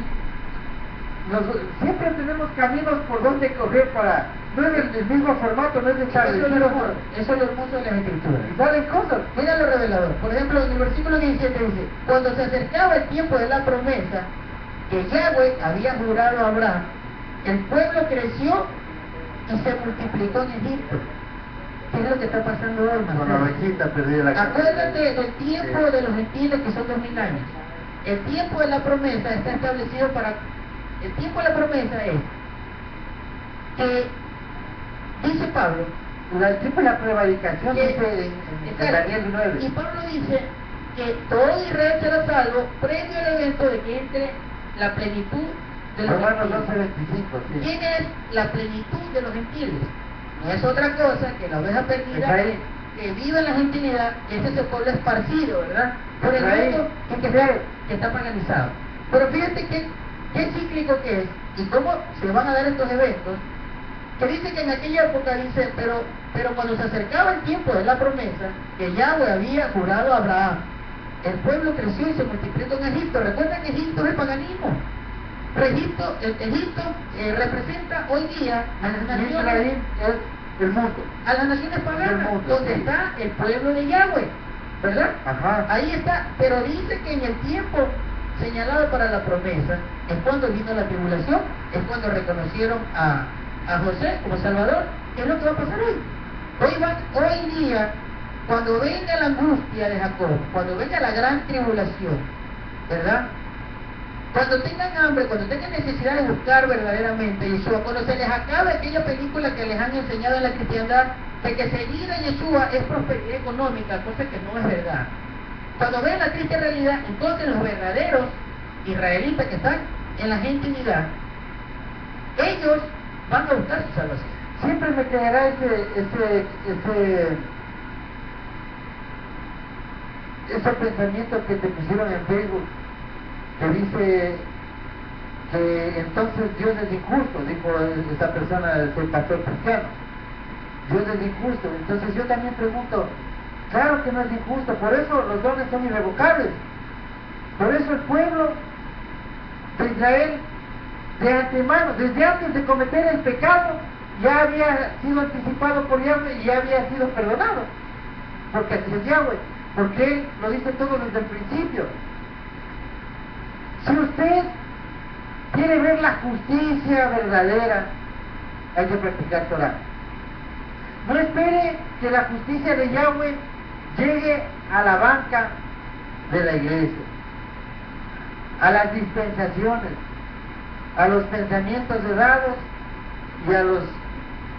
siempre tenemos caminos por donde correr para... No es el mismo formato, no es establecido. Eso es lo hermoso de las escrituras. Y salen cosas. Mira lo revelador. Por ejemplo, en el versículo 17 dice: cuando se acercaba el tiempo de la promesa que Yahweh había jurado a Abraham, el pueblo creció y se multiplicó en Egipto. ¿Qué es lo que está pasando hoy, Con la ovejita perdida la cabeza. Acuérdate del tiempo de los gentiles, que son 2000 años. El tiempo de la promesa está establecido para... El tiempo de la promesa es que, dice Pablo, el tiempo de la prevaricación que, dice en Daniel 9. y Pablo dice que todo Israel será salvo previo al evento de que entre la plenitud de los Romanos gentiles. 12:25, sí. ¿Quién es la plenitud de los gentiles? No es otra cosa que la oveja perdida Israel. que vive en la gentilidad, que es ese pueblo esparcido, ¿verdad? Por el Israel. mundo que está paganizado. Pero fíjate qué cíclico que es y cómo se van a dar estos eventos, que dice que en aquella época dice, pero cuando se acercaba el tiempo de la promesa que Yahweh había jurado a Abraham, el pueblo creció y se multiplicó en Egipto. Recuerda que Egipto es el paganismo. Egipto representa hoy día a las naciones, Israel es el mundo. a las naciones paganas, mundo, donde sí. está el pueblo de Yahweh, ¿verdad? Ajá. Ahí está, pero dice que en el tiempo señalado para la promesa es cuando vino la tribulación, es cuando reconocieron a José como Salvador. ¿Qué es lo que va a pasar hoy? Hoy día, cuando venga la angustia de Jacob, cuando venga la gran tribulación, ¿verdad? Cuando tengan hambre, cuando tengan necesidad de buscar verdaderamente a Yeshua, cuando se les acabe aquella película que les han enseñado en la cristiandad, de que seguir a Yeshua es prosperidad económica, cosa que no es verdad. Cuando vean la triste realidad, entonces los verdaderos israelitas que están en la gentilidad, ellos van a buscar su salvación. Siempre me quedará ese pensamiento que te pusieron en Facebook, que dice que entonces Dios es injusto, dijo esta persona, el pastor cristiano. Dios es injusto. Entonces yo también pregunto, claro que no es injusto, por eso los dones son irrevocables. Por eso el pueblo de Israel, de antemano, desde antes de cometer el pecado, ya había sido anticipado por Yahweh y ya había sido perdonado. Porque así es Yahweh, porque Él lo dice todo desde el principio. Si usted quiere ver la justicia verdadera, hay que practicar Torah. No espere que la justicia de Yahweh llegue a la banca de la iglesia, a las dispensaciones, a los pensamientos errados y a los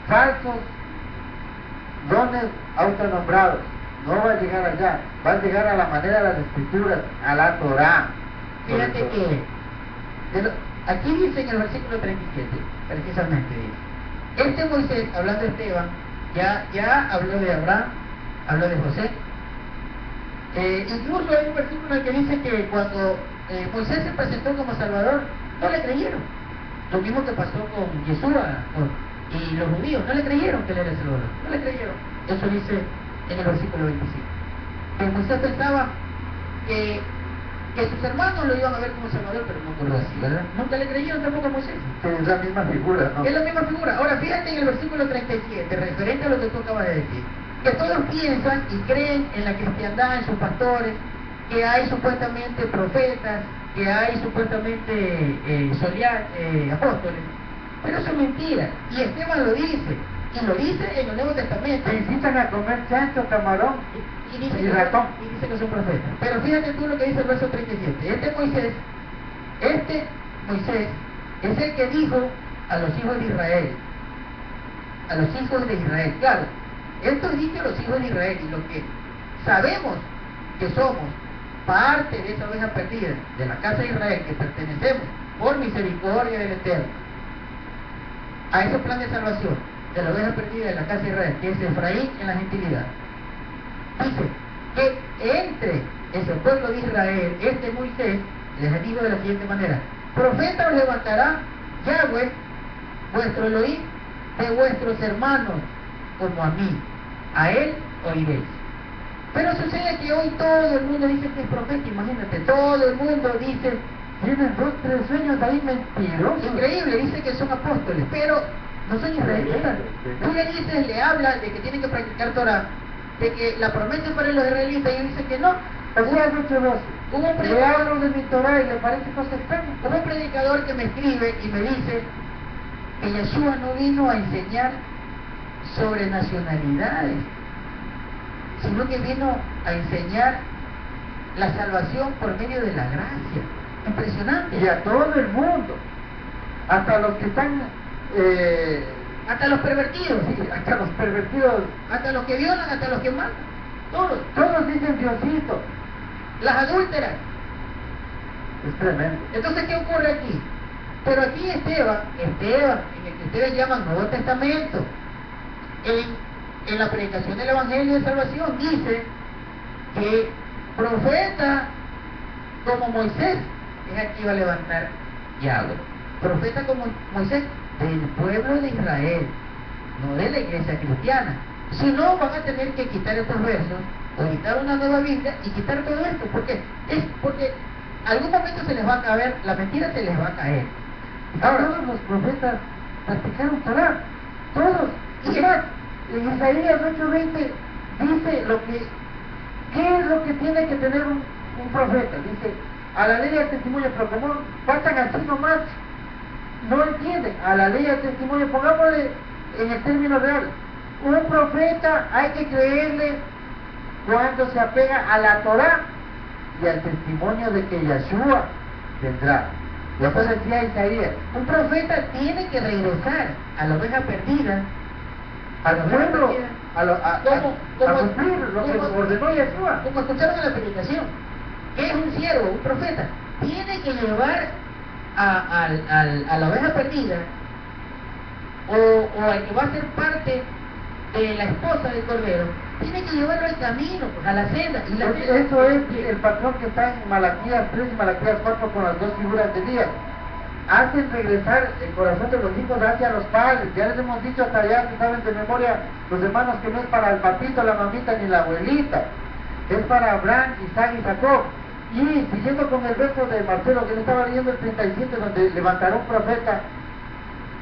falsos dones autonombrados. No va a llegar allá, va a llegar a la manera de las escrituras, a la Torah. Fíjate que aquí dice en el versículo 37, precisamente dice, este Moisés, hablando de Esteban, ya habló de Abraham, habló de José. Incluso hay un versículo en el que dice que cuando Moisés se presentó como Salvador, no le creyeron. Lo mismo que pasó con Yeshua y los judíos, no le creyeron que él era el Salvador, no le creyeron. Eso dice en el versículo 25. Que Moisés pensaba que sus hermanos lo iban a ver como Salvador, pero no ocurrió así, ¿verdad? Nunca le creyeron tampoco a Moisés. Es la misma figura, ¿no? Es la misma figura. Ahora fíjate en el versículo 37, referente a lo que tú acabas de decir, que todos piensan y creen en la cristiandad, en sus pastores, que hay supuestamente profetas, que hay supuestamente apóstoles, pero eso es mentira. Y Esteban lo dice, y lo dice en el Nuevo Testamento. Te incitan a comer chancho, camarón y ratón. Y dice que son profetas. Pero fíjate tú lo que dice el verso 37. Este Moisés es el que dijo a los hijos de Israel, claro, esto dice a los hijos de Israel, y lo que sabemos que somos parte de esa oveja perdida, de la casa de Israel, que pertenecemos por misericordia del Eterno, a ese plan de salvación de la oveja perdida de la casa de Israel, que es Efraín en la gentilidad, dice que entre ese pueblo de Israel, este Moisés, les digo de la siguiente manera: profeta os levantará Yahweh, vuestro Elohim, de vuestros hermanos, como a mí, a él oiréis. Pero sucede que hoy todo el mundo dice que es profeta, imagínate, todo el mundo dice, Tienen 2, 3 sueños ahí mentirosos. increíble, dice que son apóstoles, pero no son israelitas. Tú le dices, le hablas de que tienen que practicar Torah, de que la promesa es para los israelitas, y él dice que no. Oseas 8:12. Hubo un Le hablo de mi Torah y le parece cosa extraña. Hubo un predicador que me escribe y me dice que Yeshua no vino a enseñar sobre nacionalidades, sino que vino a enseñar la salvación por medio de la gracia. Impresionante. Y a todo el mundo, hasta los que están, Hasta los pervertidos, sí, hasta los pervertidos, hasta los que violan, hasta los que matan, todos. todos dicen Diosito. Las adúlteras. Es tremendo. Entonces, ¿qué ocurre aquí? Pero aquí Esteban, en el que ustedes llaman Nuevo Testamento, en la predicación del Evangelio de Salvación, dice que profeta como Moisés es aquí va a levantar Yahweh. Profeta como Moisés del pueblo de Israel, no de la iglesia cristiana. Si no, van a tener que quitar estos versos, o quitar una nueva Biblia y quitar todo esto, porque algún momento se les va a caer, la mentira se les va a caer. Ahora, todos los profetas practicaron Torah, todos. Y más, en Isaías 8:20 dice ¿qué es lo que tiene que tener un profeta? Dice, a la ley del testimonio, pero como pasan así nomás, no entienden. A la ley del testimonio, pongámosle en el término real, un profeta hay que creerle cuando se apega a la Torah y al testimonio de que Yeshua vendrá. Y eso decía Isaías. Un profeta tiene que regresar a la oveja perdida, Al pueblo, a cumplir lo que ordenó Yeshua. como escucharon en la predicación. ¿Qué es un siervo, un profeta? Tiene que llevar a la oveja perdida, o al que va a ser parte de la esposa del Cordero, tiene que llevarlo al camino, a la senda. Y la senda, Eso es el patrón que está en Malaquías 3 y Malaquías 4 con las dos figuras de Elías. Hacen regresar el corazón de los hijos hacia los padres. Ya les hemos dicho hasta allá, si saben de memoria, los hermanos, que no es para el papito, la mamita ni la abuelita, es para Abraham, Isaac y Jacob. Y siguiendo con el verso de Marcelo, que le estaba leyendo el 37, donde levantará un profeta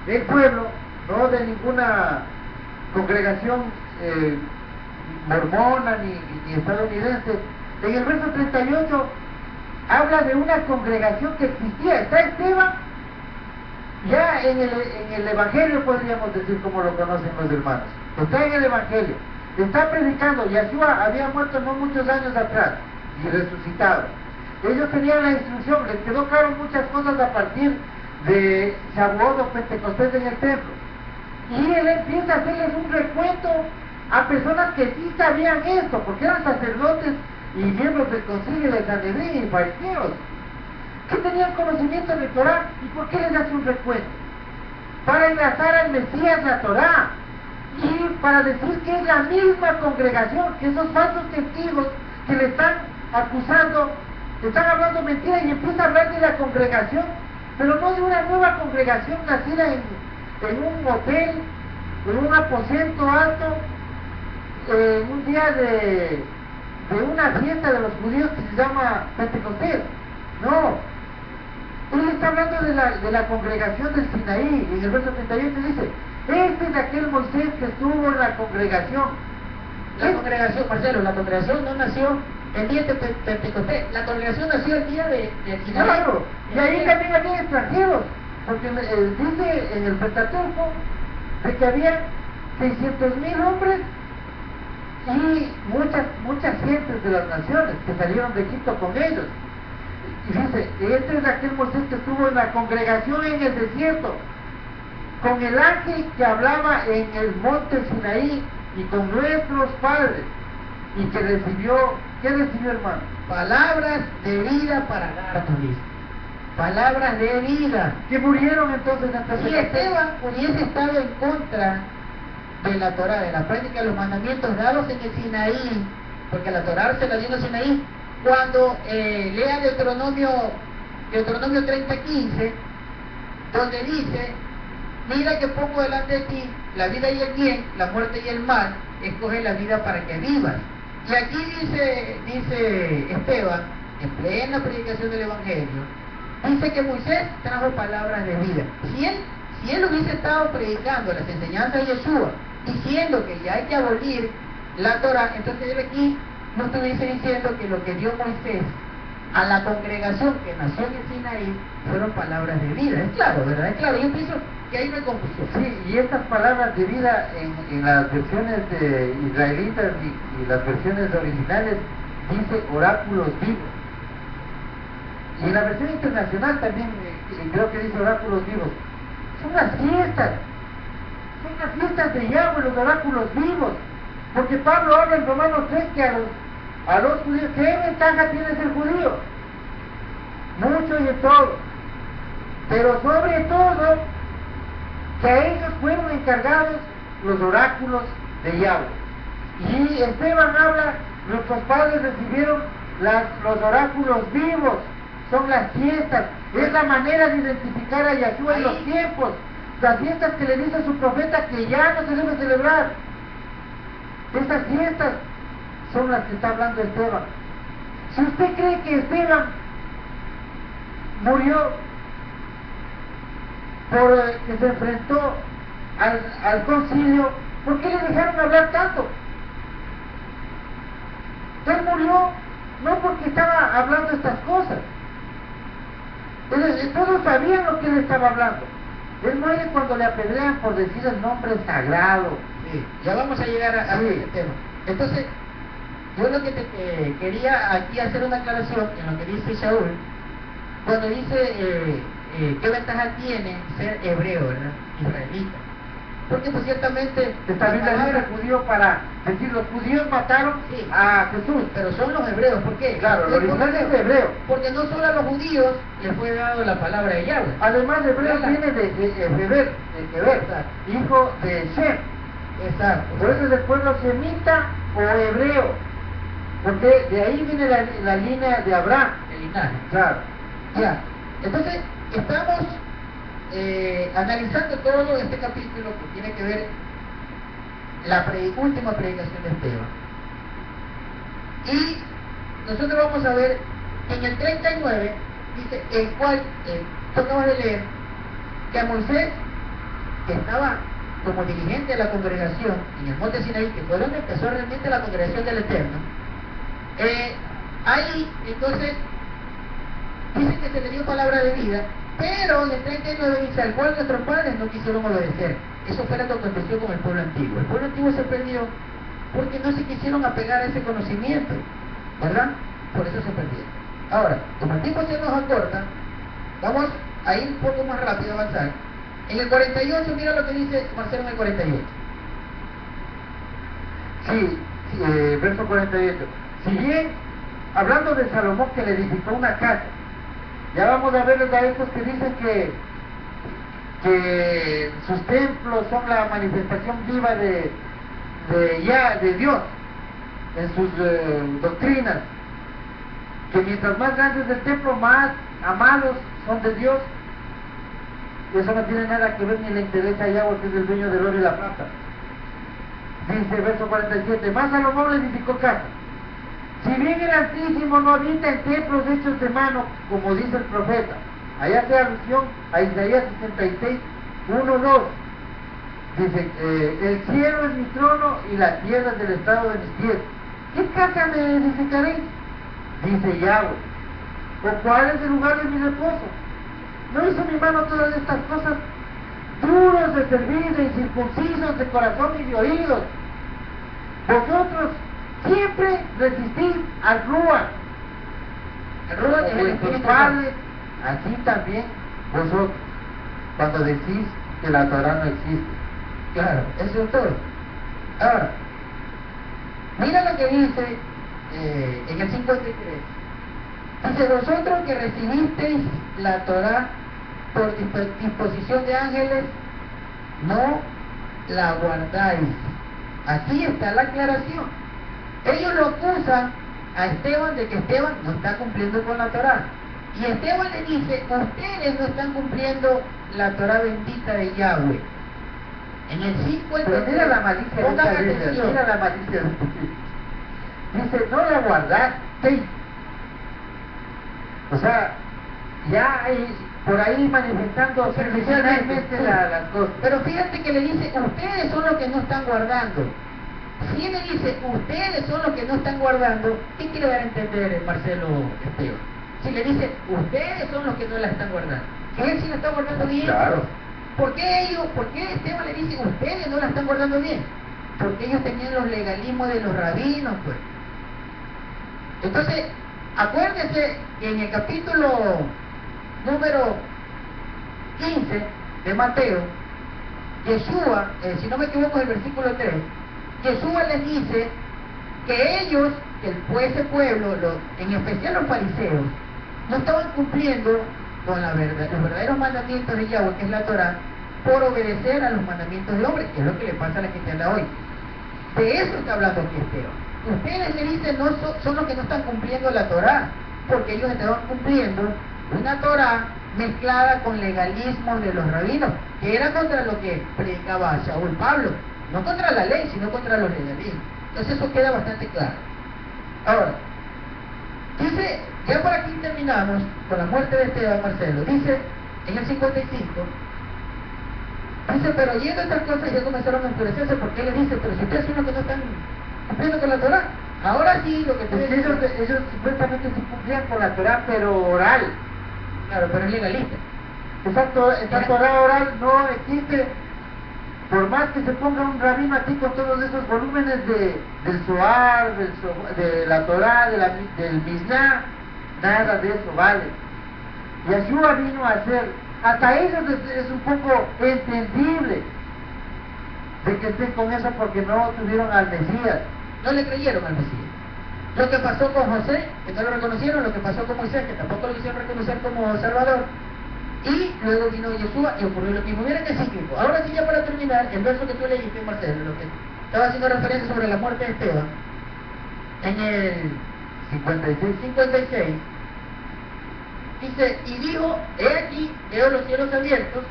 del pueblo, no de ninguna congregación mormona ni estadounidense. En el verso 38 habla de una congregación que existía. Está Esteban ya en el Evangelio, podríamos decir, como lo conocen los hermanos. Está en el Evangelio, está predicando. Yeshua había muerto no muchos años atrás y resucitado. Ellos tenían la instrucción, les quedó claro muchas cosas a partir de Shavuot o Pentecostés en el templo. Y él empieza a hacerles un recuento a personas que sí sabían esto, porque eran sacerdotes y miembros del concilio de Sanedrín y fariseos, que tenían conocimiento de Torah. ¿Y por qué les hace un recuento? Para enlazar al Mesías la Torah, y para decir que es la misma congregación, que esos falsos testigos que le están acusando, están hablando mentiras, y empieza a hablar de la congregación, pero no de una nueva congregación nacida en un hotel, en un aposento alto, en un día de una fiesta de los judíos que se llama Pentecostés. No, él está hablando de la congregación del Sinaí. En el verso 38 dice, este es aquel Moisés que estuvo en la congregación. La congregación, Marcelo, la congregación no nació el día de Pentecostés, la congregación nació el día de Sinaí. Claro, y ahí también había extranjeros, porque dice en el Pentateuco de que había 600,000 hombres y muchas gentes de las naciones que salieron de Egipto con ellos. Y dice, este es aquel Moisés que estuvo en la congregación en el desierto, con el ángel que hablaba en el monte Sinaí y con nuestros padres, y que recibió, ¿qué recibió, hermano? Palabras de vida para dar, dice. palabras de vida. Que murieron entonces antes Si Esteban hubiese estado en contra de la Torá, de la práctica de los mandamientos dados en el Sinaí, porque la Torá se la dio en el Sinaí, cuando lea Deuteronomio 30:15, donde dice: mira que pongo delante de ti la vida y el bien, la muerte y el mal, escoge la vida para que vivas. Y aquí dice Esteban, en plena predicación del Evangelio, dice que Moisés trajo palabras de vida. Si él hubiese estado predicando las enseñanzas de Yeshua, diciendo que ya hay que abolir la Torah, entonces él aquí no estuviese diciendo que lo que dio Moisés a la congregación que nació en el Sinaí fueron palabras de vida. Es claro, ¿verdad? Es claro. Yo pienso que ahí no hay confusión. Sí, y estas palabras de vida en las versiones israelitas y las versiones originales dice oráculos vivos. Y en la versión internacional también creo que dice oráculos vivos. Son las fiestas de Yahweh, los oráculos vivos. Porque Pablo habla en Romanos 3 que a los judíos, ¿qué ventaja tiene ser judío? Mucho y en todo. Pero sobre todo, que a ellos fueron encargados los oráculos de Yahweh. Y Esteban habla, nuestros padres recibieron los oráculos vivos, son las fiestas, es la manera de identificar a Yahshua en los tiempos, las fiestas que le dice su profeta que ya no se debe celebrar. Estas fiestas son las que está hablando Esteban. Si usted cree que Esteban murió porque se enfrentó al concilio, ¿por qué le dejaron hablar tanto? Él murió no porque estaba hablando estas cosas. Todos sabían lo que él estaba hablando. Él muere cuando le apedrean por decir el nombre sagrado. Sí, ya vamos a llegar a ese tema. Entonces, yo lo que quería aquí hacer una aclaración en lo que dice Shaul, cuando dice qué ventaja tiene ser hebreo, ¿verdad? Israelita. Porque pues ciertamente Esta Biblia dice judío para decir los judíos mataron a Jesús. pero son los hebreos. ¿Por qué? Claro, el original es hebreo. Porque no solo a los judíos les fue dado la palabra de Yahweh. Además, hebreo viene de Heber, hijo de Shem. Exacto. Por eso es del pueblo semita o hebreo, porque de ahí viene la línea de Abraham. El linaje. Claro. Ya. Entonces, estamos analizando todo este capítulo que tiene que ver la última predicación de Esteban. Y nosotros vamos a ver que en el 39 dice, el cual tú acabas de leer, que a Moisés, que estaba como dirigente de la congregación en el monte Sinaí, que fue donde empezó realmente la congregación del Eterno, ahí entonces dice que se le dio palabra de vida, pero en el 39 dice, al cual nuestros padres no quisieron obedecer. Eso fue lo que aconteció con el pueblo antiguo. El pueblo antiguo se perdió porque no se quisieron apegar a ese conocimiento, ¿verdad? Por eso se perdieron. Ahora, como el tiempo se nos acorta, vamos a ir un poco más rápido, avanzar. En el 48, mira lo que dice Marcelo en el 48. Sí, verso 48. Si bien, hablando de Salomón que le edificó una casa, ya vamos a ver a estos que dicen que sus templos son la manifestación viva de Dios en sus doctrinas, que mientras más grande es el templo, más amados son de Dios. Eso no tiene nada que ver ni le interesa a Yahweh, que es el dueño del oro y la plata. Dice verso 47, más Salomón le edificó casa. Si bien el Altísimo no habita en templos hechos de mano, como dice el profeta, allá hace alusión a Isaías 66, 1-2. Dice, el cielo es mi trono y la tierra es del estado de mis pies. ¿Qué casa me edificaréis? Dice Yahweh. ¿O cuál es el lugar de mi reposo? ¿No hizo mi mano todas estas cosas? Duros de servir, de incircuncisos de corazón y de oídos. Vosotros siempre resistís al Ruach. El Ruach es el Espíritu Padre, así también vosotros, cuando decís que la Torah no existe. Claro, eso es todo. Ahora, mira lo que dice en el 53. Dice, vosotros que recibisteis la Torá por disposición de ángeles, no la guardáis. Aquí está la aclaración. Ellos lo acusan a Esteban de que Esteban no está cumpliendo con la Torá. Y Esteban le dice, ustedes no están cumpliendo la Torá bendita de Yahweh. En el 50. Pero mira la malicia de pongan esta Biblia, atención. mira la malicia de esta Biblia. Dice, no la guardaste. O sea, ya hay por ahí manifestando superficialmente las cosas. Pero fíjate que le dice, ustedes son los que no están guardando. Si él le dice, ustedes son los que no están guardando, ¿qué quiere dar a entender Marcelo Esteban? Si le dice, ustedes son los que no la están guardando, que él sí la está guardando bien. Claro. ¿Por qué Esteban le dice, ustedes no la están guardando bien? Porque ellos tenían los legalismos de los rabinos, pues. Entonces, acuérdense que en el capítulo número 15 de Mateo, Yeshua, si no me equivoco es el versículo 3, Yeshua les dice que ellos, que ese pueblo, en especial los fariseos, no estaban cumpliendo con los verdaderos mandamientos de Yahweh, que es la Torá, por obedecer a los mandamientos del hombre, que es lo que le pasa a la cristiana hoy. De eso está hablando aquí Esteban. Ustedes le dicen, no son los que no están cumpliendo la Torá, porque ellos estaban cumpliendo una Torá mezclada con legalismos de los rabinos, que era contra lo que predicaba Saúl Pablo, no contra la ley, sino contra los legalismos. Entonces eso queda bastante claro. Ahora, dice, ya por aquí terminamos con la muerte de Esteban, Marcelo, dice en el 55, dice, pero oyendo estas cosas ya comenzaron a enfurecerse, porque él les dice, pero si ustedes son los que no están cumpliendo con la Torá, ahora sí lo que Pues ellos supuestamente sí cumplían con la Torá, pero oral. Claro, pero es legalista. Esa Torá oral no existe. Por más que se ponga un rabino aquí con todos esos volúmenes del Zohar, de la Torá, del Mishnah, nada de eso vale. Yeshua vino a hacer, hasta ellos es un poco entendible de que estén con eso porque no tuvieron al Mesías. No le creyeron al Mesías. Lo que pasó con José, que no lo reconocieron, lo que pasó con Moisés, que tampoco lo quisieron reconocer como Salvador, y luego vino Yeshua y ocurrió lo mismo. Miren qué cíclico. Ahora sí, ya para terminar, el verso que tú leíste, Marcelo, lo que estaba haciendo referencia sobre la muerte de Esteban, en el 56, dice, y dijo, he aquí, veo los cielos abiertos,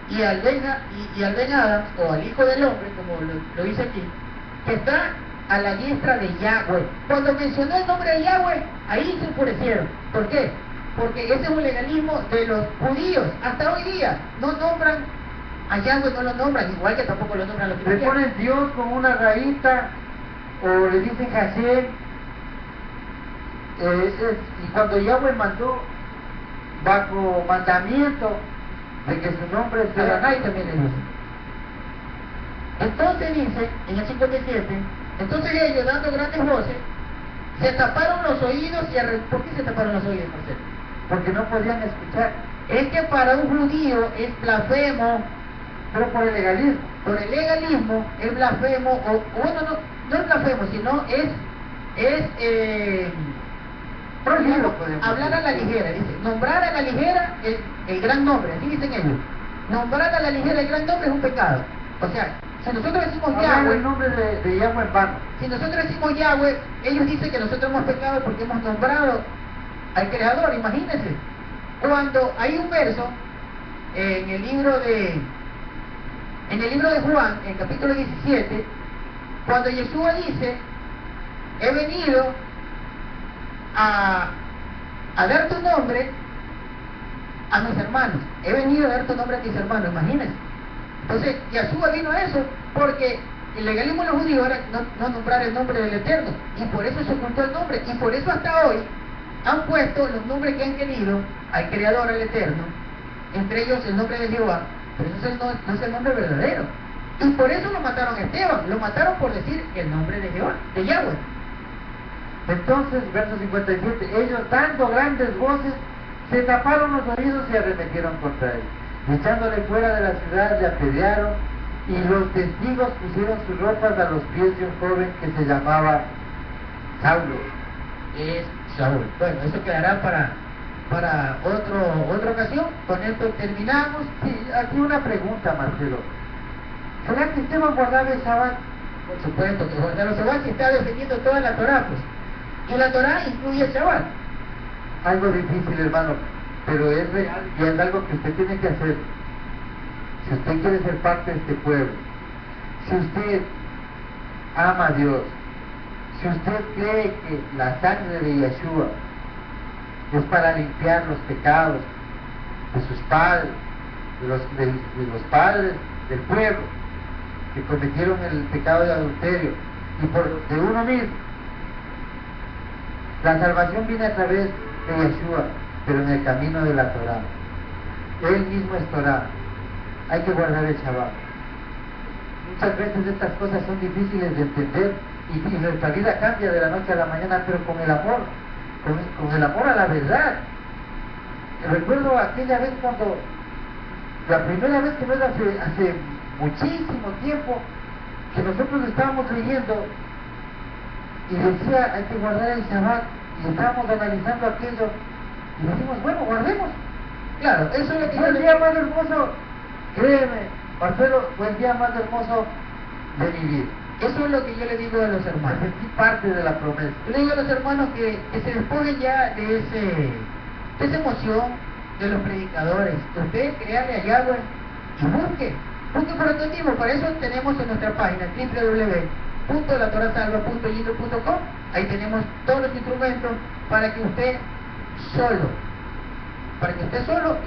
y al Ben Adam, o al Hijo del Hombre, como lo dice aquí, que está a la diestra de Yahweh. Cuando mencionó el nombre de Yahweh, ahí se enfurecieron. ¿Por qué? Porque ese es un legalismo de los judíos. Hasta hoy día no nombran a Yahweh, no lo nombran, igual que tampoco lo nombran los Le cristianos. ponen Dios con una rayita, o le dicen Hashem, y cuando Yahweh mandó, bajo mandamiento, de que su nombre sea Adonai también le dice. Entonces dice, en el 57, entonces ellos, dando grandes voces, se taparon los oídos y ¿por qué se taparon los oídos, Marcelo? porque no podían escuchar, Es que para un judío es blasfemo, pero por el legalismo. por el legalismo es blasfemo, o bueno, no es blasfemo, sino Prohibido, podemos hablar a la decir. ligera, dice, nombrar a la ligera el gran nombre, así dicen ellos. Nombrar a la ligera el gran nombre es un pecado. O sea, si nosotros decimos Hablar Yahweh, el nombre de Yahweh en vano. si nosotros decimos Yahweh, ellos dicen que nosotros hemos pecado porque hemos nombrado al Creador. Imagínense, cuando hay un verso en el libro de Juan, en el capítulo 17, cuando Yeshua dice, he venido a dar tu nombre a mis hermanos, he venido a dar tu nombre a mis hermanos, imagínense. Entonces, Yeshua vino a eso porque el legalismo de los judíos era no nombrar el nombre del Eterno, y por eso se ocultó el nombre, y por eso hasta hoy han puesto los nombres que han querido al Creador, al Eterno, entre ellos el nombre de Jehová, pero eso no es el nombre verdadero. Y por eso lo mataron a Esteban, lo mataron por decir el nombre de Jehová, de Yahweh. Entonces, verso 57, ellos dando grandes voces, se taparon los oídos y arremetieron contra él. Echándole fuera de la ciudad, le apedrearon, y los testigos pusieron sus ropas a los pies de un joven que se llamaba Saulo. es Saúl. Bueno, eso quedará para otra ocasión. Con esto terminamos. Sí, aquí una pregunta, Marcelo. ¿Será que Esteban guardaba el Shabbat? Por supuesto que guardar el Shabbat, que está defendiendo toda la Torá, pues. Y la Torá incluye el Shabbat. Algo difícil, hermano, pero es real y es algo que usted tiene que hacer. Si usted quiere ser parte de este pueblo, si usted ama a Dios, si usted cree que la sangre de Yeshua es para limpiar los pecados de sus padres, de los padres del pueblo que cometieron el pecado de adulterio y de uno mismo, la salvación viene a través de Yeshua, pero en el camino de la Torá. Él mismo es Torá. Hay que guardar el Shabbat. Muchas veces estas cosas son difíciles de entender y nuestra vida cambia de la noche a la mañana, pero con el amor, con el amor a la verdad. Recuerdo aquella vez cuando, la primera vez que no era hace muchísimo tiempo, que nosotros estábamos leyendo y decía hay que guardar el Shabbat, y estábamos analizando aquello y decimos, bueno, guardemos. Claro, eso es lo que Fue el día más hermoso, créeme, Marcelo, fue el día más hermoso de mi vida. Eso es lo que yo le digo a los hermanos. Me sentí parte de la promesa. Yo le digo a los hermanos que se despojen ya de esa emoción de los predicadores. Usted créale a Yahweh y busque por otro tipo. Para eso tenemos en nuestra página www.latorasalva.yidro.com. Ahí tenemos todos los instrumentos para que usted solo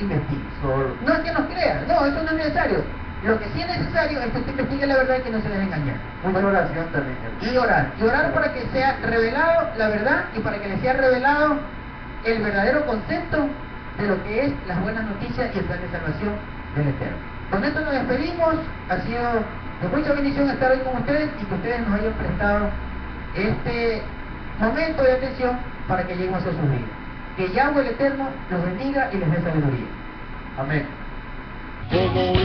investigue. Solo. No es que nos crea, no, eso no es necesario. Lo que sí es necesario es que usted investigue la verdad y que no se deje engañar. Mucha oración también, hermano. Y orar para que sea revelado la verdad y para que le sea revelado el verdadero concepto de lo que es las buenas noticias y el plan de salvación del Eterno. Con esto nos despedimos. Ha sido de mucha bendición estar hoy con ustedes y que ustedes nos hayan prestado este momento de atención para que lleguemos a sus vidas. Que Yahweh el Eterno los bendiga y les dé sabiduría. Amén. Como